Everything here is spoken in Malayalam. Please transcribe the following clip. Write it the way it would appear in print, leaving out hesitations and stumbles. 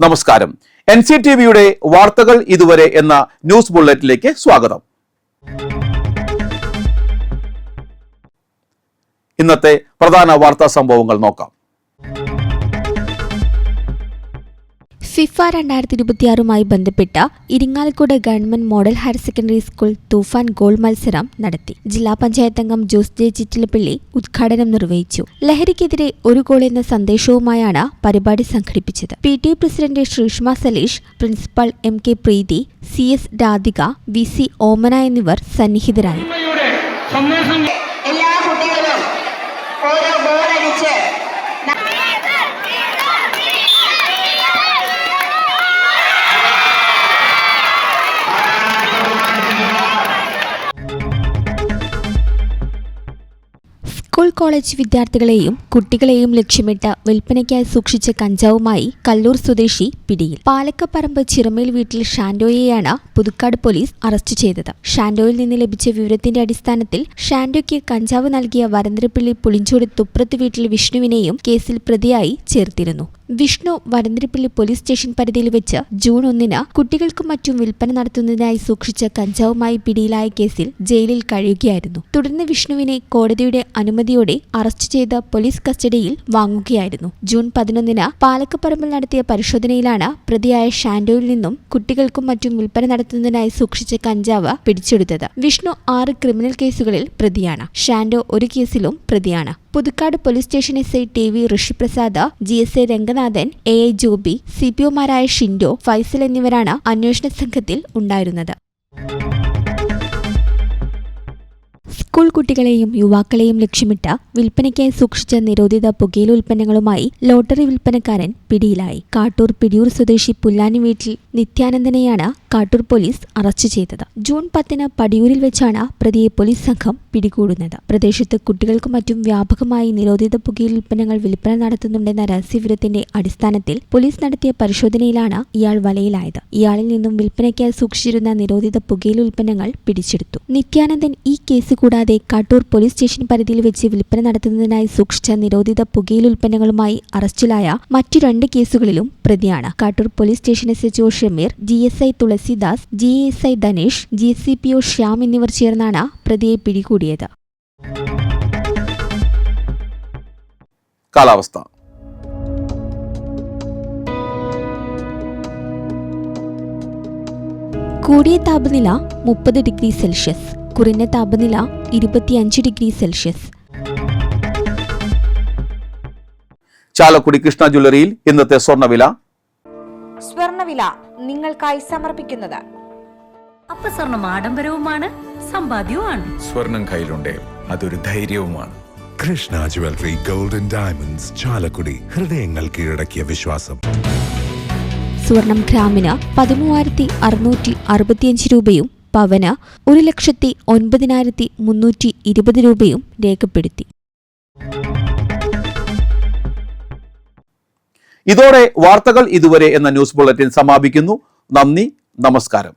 നമസ്കാരം. NCTVയുടെ വാർത്തകൾ ഇതുവരെ എന്ന ന്യൂസ് ബുള്ളറ്റിലേക്ക് സ്വാഗതം. ഇന്നത്തെ പ്രധാന വാർത്താ സംഭവങ്ങൾ നോക്കാം. ഫിഫ 2026 ബന്ധപ്പെട്ട Irinjalakuda government model higher secondary school തൂഫാൻ ഗോൾ മത്സരം നടത്തി. ജില്ലാ പഞ്ചായത്ത് അംഗം ജോസ് ജെ ചിറ്റിലപ്പള്ളി ഉദ്ഘാടനം നിർവഹിച്ചു. ലഹരിക്കെതിരെ ഒരു ഗോൾ എന്ന സന്ദേശവുമായാണ് പരിപാടി സംഘടിപ്പിച്ചത്. PTA president Sreeshma Saleesh, principal MK പ്രീതി, CS രാധിക, VC ഓമന എന്നിവർ സന്നിഹിതരായി. സ്കൂൾ കോളേജ് വിദ്യാർത്ഥികളെയും കുട്ടികളെയും ലക്ഷ്യമിട്ട് വിൽപ്പനയ്ക്കായി സൂക്ഷിച്ച കഞ്ചാവുമായി കല്ലൂർ സ്വദേശി പിടിയിൽ. പാലക്കപ്പറമ്പ് ചിറമേൽ വീട്ടിൽ ഷാൻഡോയെയാണ് പുതുക്കാട് പോലീസ് അറസ്റ്റ് ചെയ്തത്. ഷാൻഡോയിൽ നിന്ന് ലഭിച്ച വിവരത്തിന്റെ അടിസ്ഥാനത്തിൽ ഷാൻഡോയ്ക്ക് കഞ്ചാവ് നൽകിയ വരന്തരപ്പള്ളി പുളിഞ്ചോട് തുപ്രത്ത് വീട്ടിൽ വിഷ്ണുവിനെയും കേസിൽ പ്രതിയായി ചേർത്തിരുന്നു. വിഷ്ണു വരന്തരപ്പള്ളി പോലീസ് സ്റ്റേഷൻ പരിധിയിൽ വെച്ച് ജൂൺ 1 കുട്ടികൾക്കും മറ്റും വിൽപ്പന നടത്തുന്നതിനായി സൂക്ഷിച്ച കഞ്ചാവുമായി പിടിയിലായ കേസിൽ ജയിലിൽ കഴിയുകയായിരുന്നു. തുടർന്ന് വിഷ്ണുവിനെ കോടതിയുടെ അനുമതിയോടെ അറസ്റ്റ് ചെയ്ത് പോലീസ് കസ്റ്റഡിയിൽ വാങ്ങുകയായിരുന്നു. ജൂൺ 11 പാലക്കപ്പറമ്പിൽ നടത്തിയ പരിശോധനയിലാണ് പ്രതിയായ ഷാൻഡോയിൽ നിന്നും കുട്ടികൾക്കും മറ്റും വിൽപ്പന നടത്തുന്നതിനായി സൂക്ഷിച്ച കഞ്ചാവ് പിടിച്ചെടുത്തത്. വിഷ്ണു 6 ക്രിമിനൽ കേസുകളിൽ പ്രതിയാണ്. ഷാൻഡോ ഒരു കേസിലും പ്രതിയാണ്. Puthukkad police station SI TV Rishiprasad, GSI Ranganathan, AI Joby, CPOമാരായ ഷിൻഡോ, ഫൈസൽ എന്നിവരാണ് അന്വേഷണ സംഘത്തിൽ ഉണ്ടായിരുന്നത്. സ്കൂൾ കുട്ടികളെയും യുവാക്കളെയും ലക്ഷ്യമിട്ട് വിൽപ്പനയ്ക്കായി സൂക്ഷിച്ച നിരോധിത പുകയില ഉൽപ്പന്നങ്ങളുമായി ലോട്ടറി വിൽപ്പനക്കാരൻ പിടിയിലായി. കാട്ടൂർ പിടിയൂർ സ്വദേശി പുല്ലാനി വീട്ടിൽ നിത്യാനന്ദനെയാണ് കാട്ടൂർ പോലീസ് അറസ്റ്റ് ചെയ്തത്. ജൂൺ 10 പടിയൂരിൽ വെച്ചാണ് പ്രതിയെ പോലീസ് സംഘം പിടികൂടുന്നത്. പ്രദേശത്ത് കുട്ടികൾക്കും മറ്റും വ്യാപകമായി നിരോധിത പുകയില ഉൽപ്പന്നങ്ങൾ വിൽപ്പന നടത്തുന്നുണ്ടെന്ന രഹസ്യവിവരത്തിന്റെ അടിസ്ഥാനത്തിൽ പോലീസ് നടത്തിയ പരിശോധനയിലാണ് ഇയാൾ വലയിലായത്. ഇയാളിൽ നിന്നും വിൽപ്പനയ്ക്കായി സൂക്ഷിച്ചിരുന്ന നിരോധിത പുകയില ഉൽപ്പന്നങ്ങൾ പിടിച്ചെടുത്തു. നിത്യാനന്ദൻ ഈ കേസ് കൂടാതെ കാട്ടൂർ പോലീസ് സ്റ്റേഷൻ പരിധിയിൽ വെച്ച് വിൽപ്പന നടത്തുന്നതിനായി സൂക്ഷിച്ച നിരോധിത പുകയില ഉൽപ്പന്നങ്ങളുമായി അറസ്റ്റിലായ മറ്റു 2 കേസുകളിലും പ്രതിയാണ്. Kattoor police station SHO Shameer, GSI Tulsidas, GSI Dhanesh, GCPO Shyam എന്നിവർ ചേർന്നാണ് പ്രതിയെ പിടികൂടിയത്. കാലാവസ്ഥ. കൂടിയ താപനില 30 ഡിഗ്രി സെൽഷ്യസ്, കുറഞ്ഞ താപനില 25 ഡിഗ്രി സെൽഷ്യസ്. ചാലക്കുടി കൃഷ്ണ ജ്വല്ലറിയിൽ ഇന്നത്തെ സ്വർണ്ണവില നിങ്ങൾക്കായി സമർപ്പിക്കുന്നത് അപ്പസ്വർണം ആഡംബരവുമാണ്, സമ്പാദ്യവുമാണ്. സ്വർണം കയ്യിലുണ്ടേ അതൊരു ധൈര്യവുമാണ്. Krishna jewellery gold and diamonds, Chalakudy. ഹൃദയങ്ങൾ കീഴടക്കിയ വിശ്വാസം. സ്വർണം ഗ്രാമിന് 13,665 രൂപയും പവന് 1,09,320 രൂപയും രേഖപ്പെടുത്തി. ഇതോടെ വാർത്തകൾ ഇതുവരെ എന്ന ന്യൂസ് ബുള്ളറ്റിൻ സമാപിക്കുന്നു. നന്ദി, നമസ്കാരം.